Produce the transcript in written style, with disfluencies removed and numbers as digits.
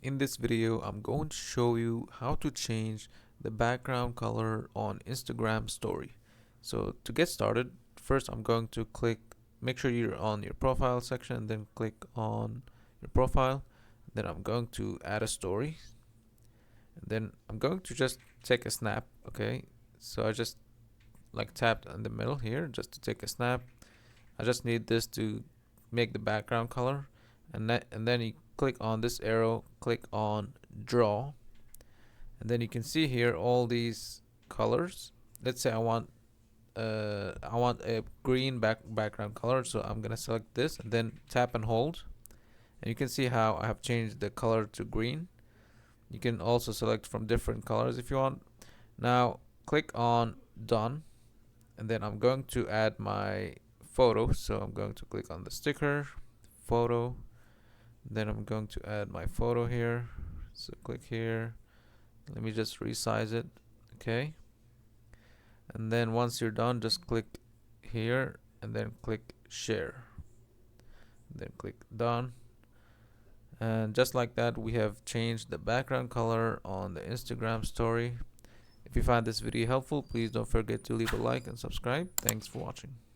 In this video, I'm going to show you how to change the background color on Instagram story. So to get started, first I'm going to make sure you're on your profile section, then click on your profile. Then I'm going to add a story. And then I'm going to just take a snap, okay? So I just tapped in the middle here just to take a snap. I just need this to make the background color, and then you click on this arrow, click on draw, and then you can see here all these colors. Let's say I want a green background color, so I'm gonna select this and then tap and hold, and you can see how I have changed the color to green. You can also select from different colors if you want. Now click on done, and then I'm going to add my photo, so I'm going to click on the sticker photo, then I'm going to add my photo here, so click here, let me just resize it, okay, and then once you're done, just click here and then click share, then click done. And just like that, we have changed the background color on the Instagram story. If you find this video helpful, please don't forget to leave a like and subscribe. Thanks for watching.